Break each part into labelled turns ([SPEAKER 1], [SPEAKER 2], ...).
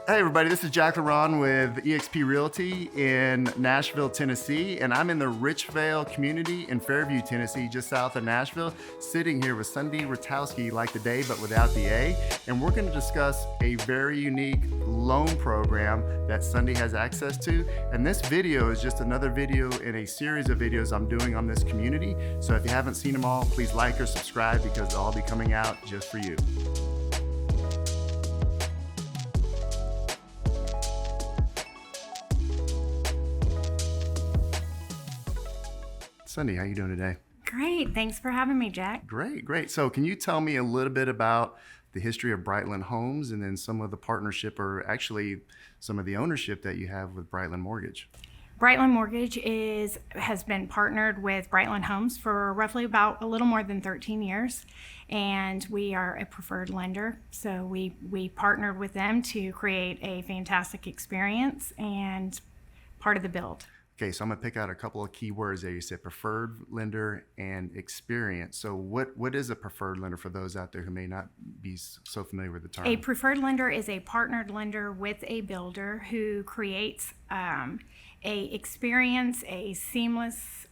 [SPEAKER 1] Hey everybody, this is Jack Lerond with eXp Realty in Nashville, Tennessee, and I'm in the Richvale community in Fairview, Tennessee, just south of Nashville, sitting here with Sunday Ratowski, like the day but without the A, and we're going to discuss a very unique loan program that Sunday has access to, and this video is just another video in a series of videos I'm doing on this community, so if you haven't seen them all, please like or subscribe because they'll all be coming out just for you. Sunday, how you doing today?
[SPEAKER 2] Great. Thanks for having me, Jack.
[SPEAKER 1] Great. So can you tell me a little bit about the history of BrightLand Homes and then some of the partnership or actually some of the ownership that you have with BrightLand Mortgage?
[SPEAKER 2] BrightLand Mortgage has been partnered with BrightLand Homes for roughly about a little more than 13 years, and we are a preferred lender. So we partnered with them to create a fantastic experience and part of the build.
[SPEAKER 1] Okay, so I'm gonna pick out a couple of key words there. You said preferred lender and experience. So what is a preferred lender for those out there who may not be so familiar with the term?
[SPEAKER 2] A preferred lender is a partnered lender with a builder who creates a seamless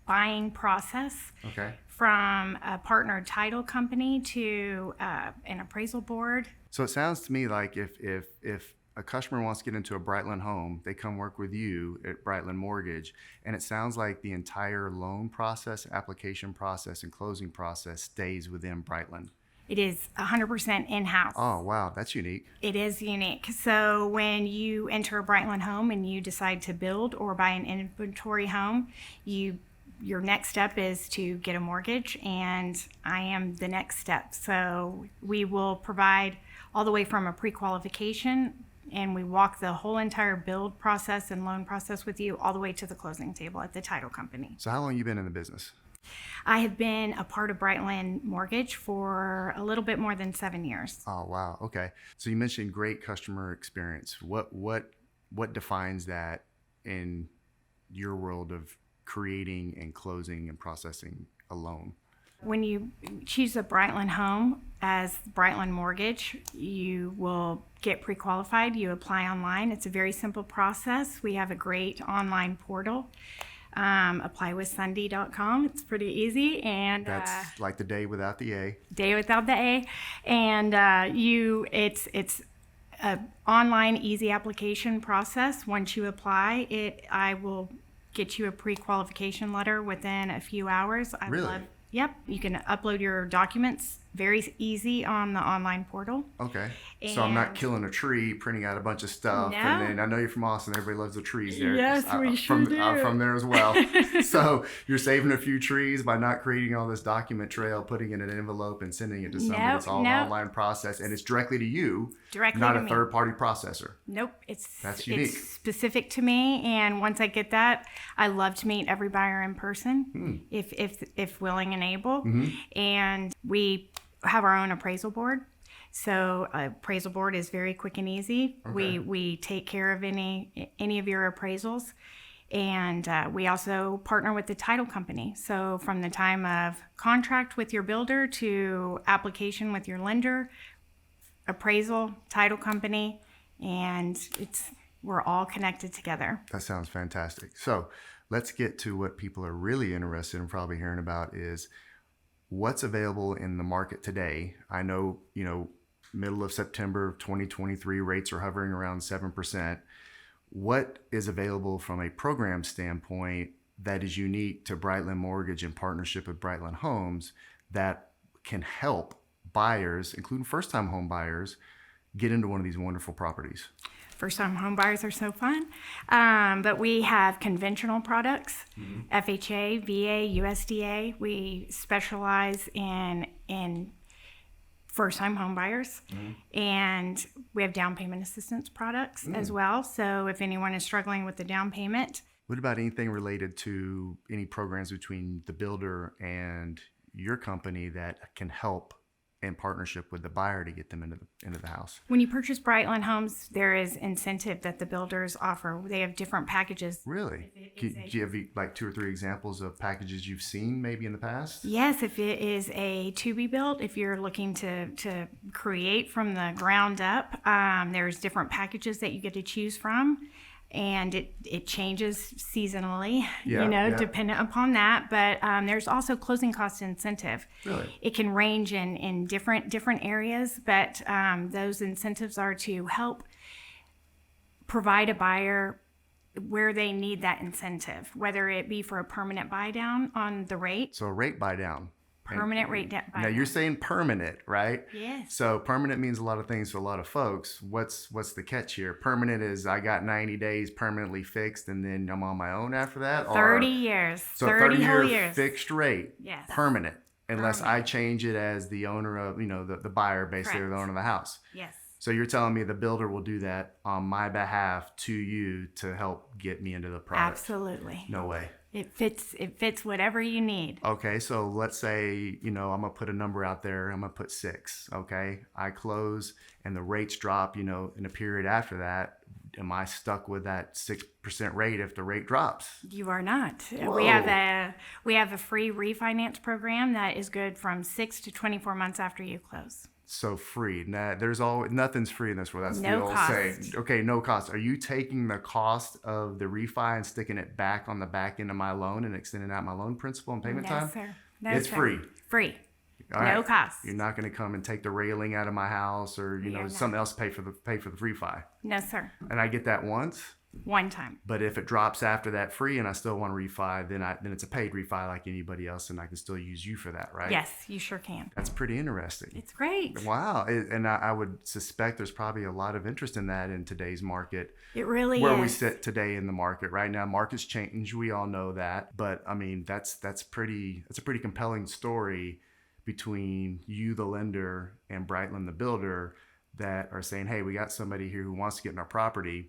[SPEAKER 2] buying process.
[SPEAKER 1] Okay.
[SPEAKER 2] From a partnered title company to an appraisal board.
[SPEAKER 1] So it sounds to me like if a customer wants to get into a BrightLand home, they come work with you at BrightLand Mortgage, and it sounds like the entire loan process, application process, and closing process stays within BrightLand.
[SPEAKER 2] It is 100% in-house.
[SPEAKER 1] Oh, wow, that's unique.
[SPEAKER 2] It is unique. So when you enter a BrightLand home and you decide to build or buy an inventory home, your next step is to get a mortgage, and I am the next step. So we will provide all the way from a pre-qualification, and we walk the whole entire build process and loan process with you all the way to the closing table at the title company.
[SPEAKER 1] So how long have you been in the business?
[SPEAKER 2] I have been a part of BrightLand Mortgage for a little bit more than 7 years.
[SPEAKER 1] Oh, wow. Okay. So you mentioned great customer experience. What defines that in your world of creating and closing and processing a loan?
[SPEAKER 2] When you choose a BrightLand home as BrightLand Mortgage, you will get pre-qualified. You apply online. It's a very simple process. We have a great online portal. Applywithsunday.com. It's pretty easy, and
[SPEAKER 1] that's like the day without the A.
[SPEAKER 2] Day without the A, and it's a online easy application process. Once you apply, I will get you a pre-qualification letter within a few hours.
[SPEAKER 1] Really?
[SPEAKER 2] Yep. You can upload your documents very easy on the online portal.
[SPEAKER 1] Okay. So I'm not killing a tree, printing out a bunch of stuff.
[SPEAKER 2] No.
[SPEAKER 1] And then I know you're from Austin. Everybody loves the trees there.
[SPEAKER 2] Yes, we sure do.
[SPEAKER 1] I'm from there as well. So you're saving a few trees by not creating all this document trail, putting it in an envelope and sending it to somebody. It's all an online process, and it's directly to you, not a third-party processor.
[SPEAKER 2] Nope.
[SPEAKER 1] That's unique.
[SPEAKER 2] It's specific to me, and once I get that, I love to meet every buyer in person, if willing and able. And we have our own appraisal board. So appraisal board is very quick and easy. Okay. We take care of any of your appraisals, and we also partner with the title company. So from the time of contract with your builder to application with your lender, appraisal, title company, and we're all connected together.
[SPEAKER 1] That sounds fantastic. So let's get to what people are really interested in probably hearing about is what's available in the market today. I know, middle of September 2023, rates are hovering around 7%. What is available from a program standpoint that is unique to BrightLand Mortgage in partnership with BrightLand Homes that can help buyers, including first-time home buyers, get into one of these wonderful properties?
[SPEAKER 2] First-time home buyers are so fun. But we have conventional products, FHA, VA, USDA. We specialize in first-time home buyers. And we have down payment assistance products as well. So if anyone is struggling with the down payment.
[SPEAKER 1] What about anything related to any programs between the builder and your company that can help in partnership with the buyer to get them into the house.
[SPEAKER 2] When you purchase BrightLand homes, there is incentive that the builders offer. They have different packages.
[SPEAKER 1] Really? Do you have like 2 or 3 examples of packages you've seen maybe in the past?
[SPEAKER 2] Yes, if it is a to-be built, if you're looking to create from the ground up, there's different packages that you get to choose from. And it changes seasonally, dependent upon that. But there's also closing cost incentive.
[SPEAKER 1] Really?
[SPEAKER 2] It can range in different areas, but those incentives are to help provide a buyer where they need that incentive, whether it be for a permanent buy down on the rate.
[SPEAKER 1] So a rate buy down.
[SPEAKER 2] Permanent rate buy down.
[SPEAKER 1] Now you're saying permanent, right?
[SPEAKER 2] Yes.
[SPEAKER 1] So permanent means a lot of things to a lot of folks. What's the catch here? Permanent is I got 90 days permanently fixed and then I'm on my own after that?
[SPEAKER 2] 30 years.
[SPEAKER 1] So
[SPEAKER 2] 30 whole
[SPEAKER 1] 30-year
[SPEAKER 2] years.
[SPEAKER 1] fixed rate.
[SPEAKER 2] Yes.
[SPEAKER 1] Permanent. Unless I change it as the owner of, the buyer, basically, or the owner of the house.
[SPEAKER 2] Yes.
[SPEAKER 1] So you're telling me the builder will do that on my behalf to you to help get me into the product?
[SPEAKER 2] Absolutely.
[SPEAKER 1] No way.
[SPEAKER 2] It fits whatever you need.
[SPEAKER 1] Okay, so let's say, I'm going to put a number out there. I'm going to put 6, okay? I close and the rates drop, in a period after that. Am I stuck with that 6% rate if the rate drops? You
[SPEAKER 2] are not.
[SPEAKER 1] Whoa.
[SPEAKER 2] We have a free refinance program that is good from 6 to 24 months after you close.
[SPEAKER 1] So free. Now, nothing's free in this world. That's
[SPEAKER 2] no
[SPEAKER 1] the old
[SPEAKER 2] cost.
[SPEAKER 1] saying. Okay, no cost. Are you taking the cost of the refi and sticking it back on the back end of my loan and extending out my loan principal and payment time?
[SPEAKER 2] Sir. No,
[SPEAKER 1] it's
[SPEAKER 2] sir.
[SPEAKER 1] free.
[SPEAKER 2] Free.
[SPEAKER 1] All
[SPEAKER 2] no
[SPEAKER 1] right.
[SPEAKER 2] cost.
[SPEAKER 1] You're not going to come and take the railing out of my house or something else pay for the refi.
[SPEAKER 2] No, sir.
[SPEAKER 1] And I get that once.
[SPEAKER 2] One time.
[SPEAKER 1] But if it drops after that free and I still want to refi, then it's a paid refi like anybody else, and I can still use you for that, right?
[SPEAKER 2] Yes, you sure can.
[SPEAKER 1] That's pretty interesting.
[SPEAKER 2] It's great.
[SPEAKER 1] Wow. And I would suspect there's probably a lot of interest in that in today's market.
[SPEAKER 2] It really is.
[SPEAKER 1] Where we sit today in the market right now. Markets change. We all know that. But I mean, that's a pretty compelling story between you, the lender, and BrightLand, the builder, that are saying, hey, we got somebody here who wants to get in our property.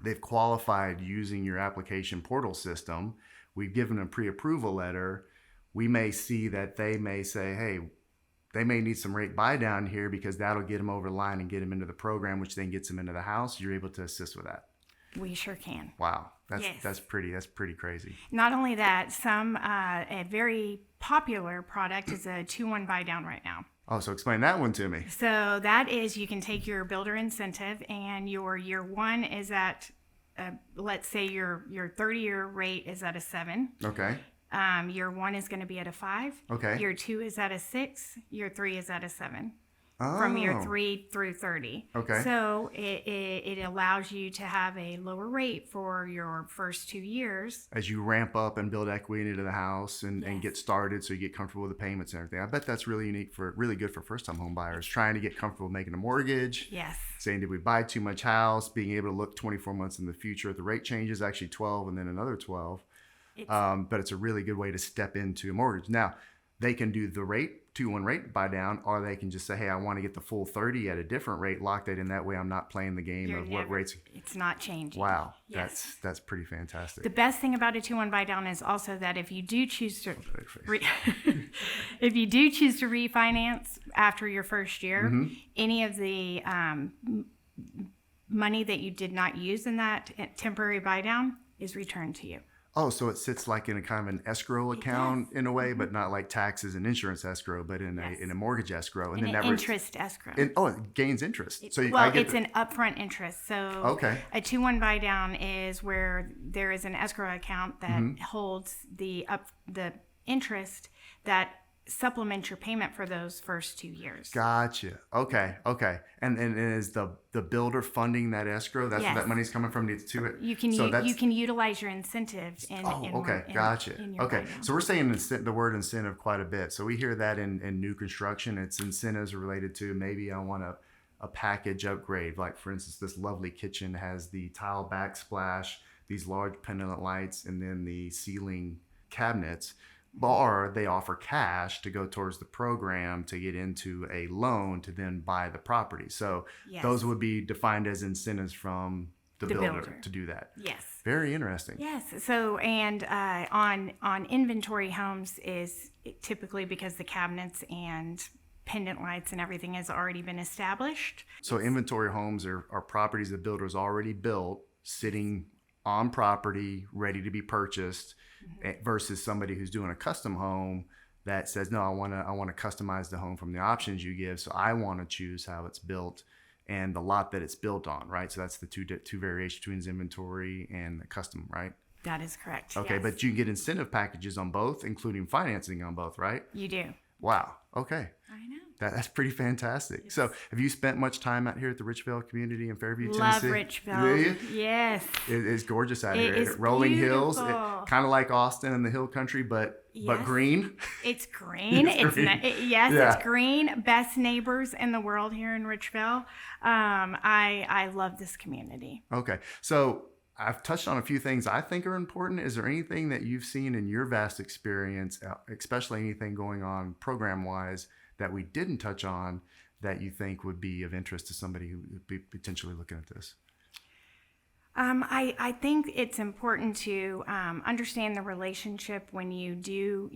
[SPEAKER 1] They've qualified using your application portal system. We've given them a pre-approval letter. We may see that they may say, hey, they may need some rate buy down here because that'll get them over the line and get them into the program, which then gets them into the house. You're able to assist with that.
[SPEAKER 2] We sure can.
[SPEAKER 1] Wow. That's pretty crazy.
[SPEAKER 2] Not only that, a very popular product is a 2-1 buy down right now.
[SPEAKER 1] Oh, so explain that one to me.
[SPEAKER 2] So that is, you can take your builder incentive and your year 1 is at, let's say your 30-year rate is at a 7.
[SPEAKER 1] Okay.
[SPEAKER 2] Year 1 is going to be at a 5.
[SPEAKER 1] Okay.
[SPEAKER 2] Year 2 is at a 6. Year 3 is at a 7.
[SPEAKER 1] Oh.
[SPEAKER 2] From year 3 through 30.
[SPEAKER 1] Okay.
[SPEAKER 2] So it allows you to have a lower rate for your first 2 years.
[SPEAKER 1] As you ramp up and build equity into the house and get started, so you get comfortable with the payments and everything. I bet that's really really good for first-time home buyers trying to get comfortable making a mortgage.
[SPEAKER 2] Yes.
[SPEAKER 1] Saying, did we buy too much house? Being able to look 24 months in the future at the rate changes, actually 12 and then another 12. But it's a really good way to step into a mortgage. Now, they can do the 2-1 rate buy down, or they can just say, hey, I want to get the full 30 at a different rate, lock that in. That way I'm not playing the game what rates.
[SPEAKER 2] It's not changing.
[SPEAKER 1] Wow.
[SPEAKER 2] Yes.
[SPEAKER 1] That's pretty fantastic.
[SPEAKER 2] The best thing about a 2-1 buy down is also that if you do choose to refinance after your first year, any of the money that you did not use in that temporary buy down is returned to you.
[SPEAKER 1] Oh, so it sits like in a kind of an escrow account in a way, but not like taxes and insurance escrow, but in a mortgage escrow, and
[SPEAKER 2] then
[SPEAKER 1] never
[SPEAKER 2] interest escrow.
[SPEAKER 1] It gains interest.
[SPEAKER 2] It's an upfront interest. So
[SPEAKER 1] okay.
[SPEAKER 2] A 2-1 buy down is where there is an escrow account that holds the interest that supplement your payment for those first 2 years.
[SPEAKER 1] Gotcha. Okay. And is the builder funding that escrow? That's where that money's coming from. To it.
[SPEAKER 2] You can utilize your incentives in.
[SPEAKER 1] Gotcha. Okay, so we're saying the word incentive quite a bit. So we hear that in new construction. It's incentives related to maybe I want a package upgrade. Like for instance, this lovely kitchen has the tile backsplash, these large pendant lights, and then the ceiling cabinets. Or they offer cash to go towards the program to get into a loan to then buy the property. So those would be defined as incentives from the builder to do that.
[SPEAKER 2] Yes.
[SPEAKER 1] Very interesting.
[SPEAKER 2] Yes. So and on inventory homes is typically because the cabinets and pendant lights and everything has already been established.
[SPEAKER 1] So inventory homes are properties the builder's already built, sitting on property, ready to be purchased, versus somebody who's doing a custom home that says, no, I want to customize the home from the options you give. So I want to choose how it's built and the lot that it's built on, right? So that's the two variations between inventory and the custom, right?
[SPEAKER 2] That is correct.
[SPEAKER 1] Okay,
[SPEAKER 2] yes.
[SPEAKER 1] but you get incentive packages on both, including financing on both, right?
[SPEAKER 2] You do.
[SPEAKER 1] Wow. Okay.
[SPEAKER 2] I know.
[SPEAKER 1] That's pretty fantastic. Yes. So have you spent much time out here at the Richvale community in Fairview,
[SPEAKER 2] Love
[SPEAKER 1] Tennessee?
[SPEAKER 2] Richville.
[SPEAKER 1] Do you?
[SPEAKER 2] Yes.
[SPEAKER 1] It's gorgeous out
[SPEAKER 2] It
[SPEAKER 1] here.
[SPEAKER 2] is
[SPEAKER 1] Rolling
[SPEAKER 2] beautiful.
[SPEAKER 1] hills, kind of like Austin and the hill country, but green.
[SPEAKER 2] It's green.
[SPEAKER 1] It's
[SPEAKER 2] It's green. Best neighbors in the world here in Richville. I love this community.
[SPEAKER 1] Okay. So I've touched on a few things I think are important. Is there anything that you've seen in your vast experience, especially anything going on program-wise, that we didn't touch on that you think would be of interest to somebody who would be potentially looking at this?
[SPEAKER 2] I think it's important to understand the relationship when you do,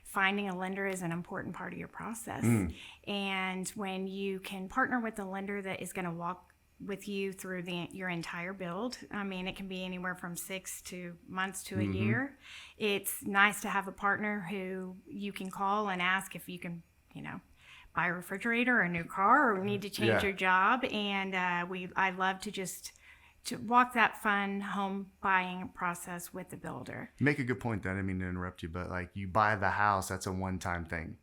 [SPEAKER 2] finding a lender is an important part of your process. And when you can partner with a lender that is going to walk with you through your entire build. I mean, it can be anywhere from 6 months to a year. It's nice to have a partner who you can call and ask if you can, buy a refrigerator or a new car or need to change your job. And I love to walk that fun home buying process with the builder.
[SPEAKER 1] You make a good point. That I didn't mean to interrupt you, but like you buy the house, that's a one-time thing.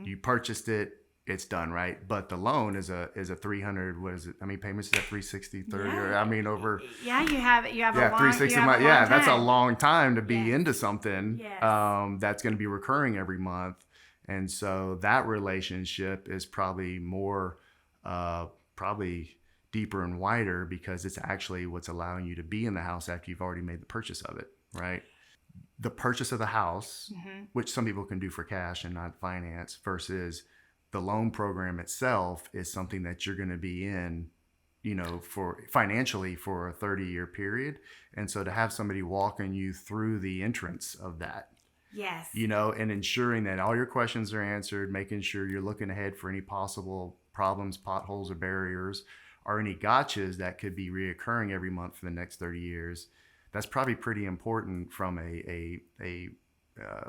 [SPEAKER 1] You purchased it. It's done, right? But the loan is a 300. What is it? I mean, payments is at 360, 30.
[SPEAKER 2] Yeah.
[SPEAKER 1] I mean, over.
[SPEAKER 2] Yeah, you have a long
[SPEAKER 1] 360 months. Yeah, that's a long time to be
[SPEAKER 2] Yes.
[SPEAKER 1] into something.
[SPEAKER 2] Yes.
[SPEAKER 1] That's going to be recurring every month, and so that relationship is probably more, probably deeper and wider because it's actually what's allowing you to be in the house after you've already made the purchase of it, right? The purchase of the house, which some people can do for cash and not finance, versus the loan program itself is something that you're going to be in, for financially for a 30-year period. And so to have somebody walking you through the entrance of that,
[SPEAKER 2] Yes.
[SPEAKER 1] and ensuring that all your questions are answered, making sure you're looking ahead for any possible problems, potholes, or barriers, or any gotchas that could be reoccurring every month for the next 30 years. That's probably pretty important from a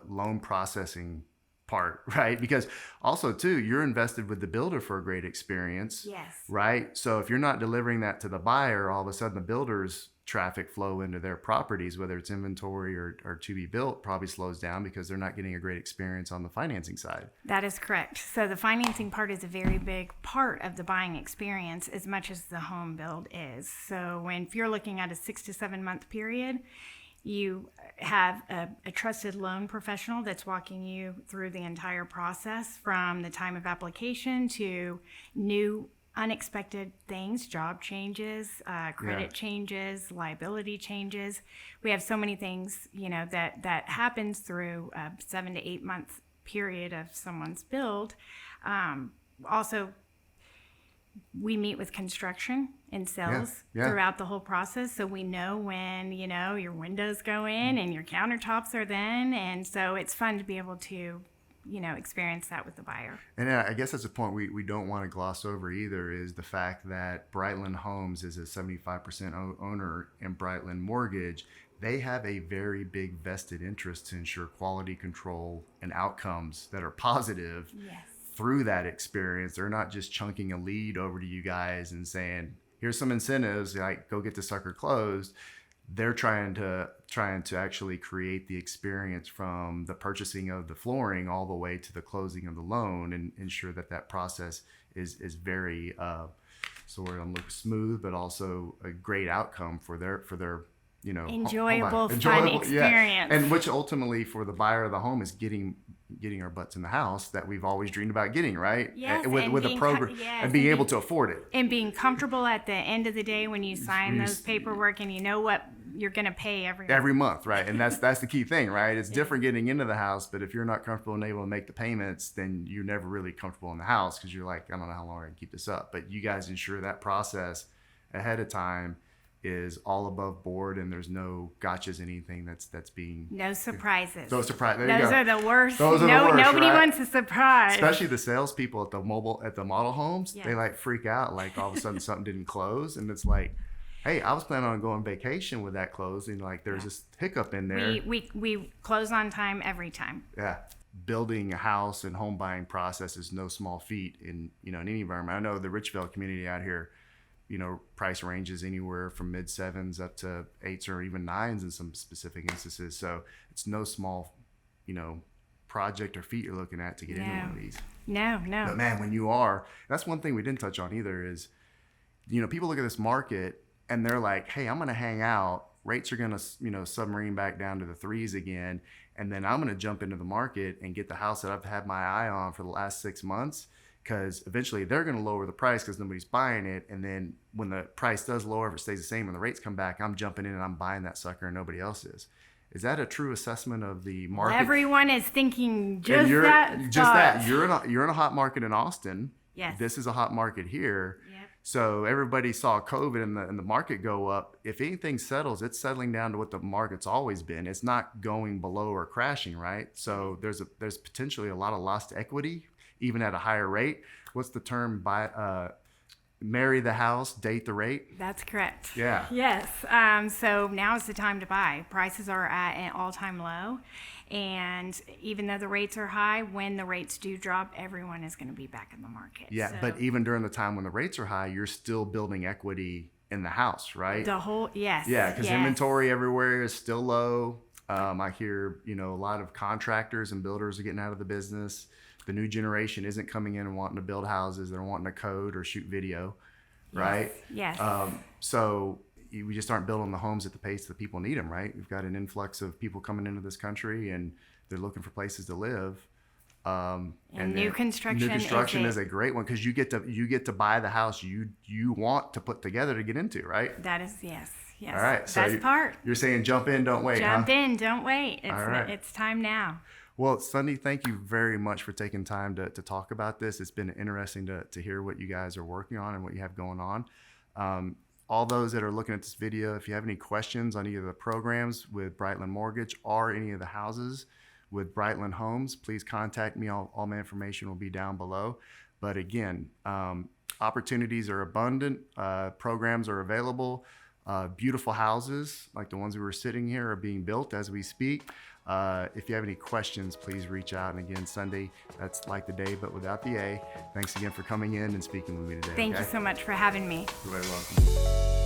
[SPEAKER 1] loan processing part, right? Because also too, you're invested with the builder for a great experience.
[SPEAKER 2] Yes.
[SPEAKER 1] Right? So if you're not delivering that to the buyer, all of a sudden the builder's traffic flow into their properties, whether it's inventory or to be built, probably slows down because they're not getting a great experience on the financing side.
[SPEAKER 2] That is correct. So the financing part is a very big part of the buying experience as much as the home build is. So if you're looking at a 6 to 7 month period, you have a trusted loan professional that's walking you through the entire process from the time of application to new unexpected things, job changes, credit changes, liability changes. We have so many things, that happens through a 7 to 8 month period of someone's build. Also, we meet with construction and sales throughout the whole process. So we know when, your windows go in and your countertops are then. And so it's fun to be able to, experience that with the buyer.
[SPEAKER 1] And I guess that's a point we don't want to gloss over either, is the fact that BrightLand Homes is a 75% owner in BrightLand Mortgage. They have a very big vested interest to ensure quality control and outcomes that are positive.
[SPEAKER 2] Yes.
[SPEAKER 1] Through that experience. They're not just chunking a lead over to you guys and saying, here's some incentives, like go get the sucker closed. They're trying to actually create the experience from the purchasing of the flooring all the way to the closing of the loan and ensure that process is very smooth, but also a great outcome for their
[SPEAKER 2] enjoyable, fun experience.
[SPEAKER 1] Yeah. And which ultimately for the buyer of the home is getting our butts in the house that we've always dreamed about getting, right?
[SPEAKER 2] Yes,
[SPEAKER 1] with a program and being able to afford it.
[SPEAKER 2] And being comfortable at the end of the day when you sign those paperwork and you know what you're going to pay every
[SPEAKER 1] month, right? And that's the key thing, right? It's different getting into the house, but if you're not comfortable and able to make the payments, then you're never really comfortable in the house because you're like, I don't know how long I can keep this up. But you guys ensure that process ahead of time is all above board, and there's no gotchas, anything that's being
[SPEAKER 2] No surprises.
[SPEAKER 1] no surprise. There you
[SPEAKER 2] Those
[SPEAKER 1] go.
[SPEAKER 2] are the worst.
[SPEAKER 1] Those are the worst,
[SPEAKER 2] Nobody
[SPEAKER 1] right?
[SPEAKER 2] wants a surprise.
[SPEAKER 1] Especially the salespeople at the model homes.
[SPEAKER 2] Yeah.
[SPEAKER 1] They like freak out, like all of a sudden something didn't close, and it's like, hey, I was planning on going on vacation with that closing. Like there's this hiccup in there.
[SPEAKER 2] We close on time every time.
[SPEAKER 1] Yeah. Building a house and home buying process is no small feat in any environment. I know the Richvale community out here, price ranges anywhere from mid 7s up to 8s or even 9s in some specific instances. So it's no small, project or feat you're looking at to get into one of these.
[SPEAKER 2] No.
[SPEAKER 1] But man, when that's one thing we didn't touch on either is, people look at this market and they're like, hey, I'm going to hang out. Rates are going to, submarine back down to the 3s again. And then I'm going to jump into the market and get the house that I've had my eye on for the last 6 months, because eventually they're going to lower the price because nobody's buying it. And then when the price does lower, if it stays the same and the rates come back, I'm jumping in and I'm buying that sucker and nobody else is. Is that a true assessment of the market?
[SPEAKER 2] Everyone is thinking
[SPEAKER 1] Just
[SPEAKER 2] that.
[SPEAKER 1] You're in a hot market in Austin.
[SPEAKER 2] Yes.
[SPEAKER 1] This is a hot market here.
[SPEAKER 2] Yep.
[SPEAKER 1] So everybody saw COVID and the market go up. If anything settles, it's settling down to what the market's always been. It's not going below or crashing, right? So there's potentially a lot of lost equity, even at a higher rate. What's the term? Marry the house, date the rate.
[SPEAKER 2] That's correct.
[SPEAKER 1] Yeah.
[SPEAKER 2] Yes. So now is the time to buy. Prices are at an all-time low. And even though the rates are high, when the rates do drop, everyone is going to be back in the market.
[SPEAKER 1] Yeah,
[SPEAKER 2] So
[SPEAKER 1] but even during the time when the rates are high, you're still building equity in the house, right?
[SPEAKER 2] yes.
[SPEAKER 1] Yeah, because
[SPEAKER 2] yes.
[SPEAKER 1] inventory everywhere is still low. I hear, a lot of contractors and builders are getting out of the business. The new generation isn't coming in and wanting to build houses. They're wanting to code or shoot video, right?
[SPEAKER 2] Yes.
[SPEAKER 1] So we just aren't building the homes at the pace that people need them, right? We've got an influx of people coming into this country and they're looking for places to live.
[SPEAKER 2] And new construction
[SPEAKER 1] is a great one because you get to buy the house you want to put together to get into, right?
[SPEAKER 2] That is, yes.
[SPEAKER 1] All right. So
[SPEAKER 2] Best part.
[SPEAKER 1] You're saying jump in, don't wait,
[SPEAKER 2] Jump in, don't wait.
[SPEAKER 1] All right.
[SPEAKER 2] It's time now.
[SPEAKER 1] Well, Sunday, thank you very much for taking time to talk about this. It's been interesting to hear what you guys are working on and what you have going on. All those that are looking at this video, if you have any questions on either of the programs with BrightLand Mortgage or any of the houses with BrightLand Homes, please contact me. All my information will be down below. But again, opportunities are abundant. Programs are available. Beautiful houses like the ones we were sitting here are being built as we speak. If you have any questions, please reach out. And again, Sunday, that's like the day, but without the A. Thanks again for coming in and speaking with me today.
[SPEAKER 2] Thank you so much for having me.
[SPEAKER 1] You're very welcome.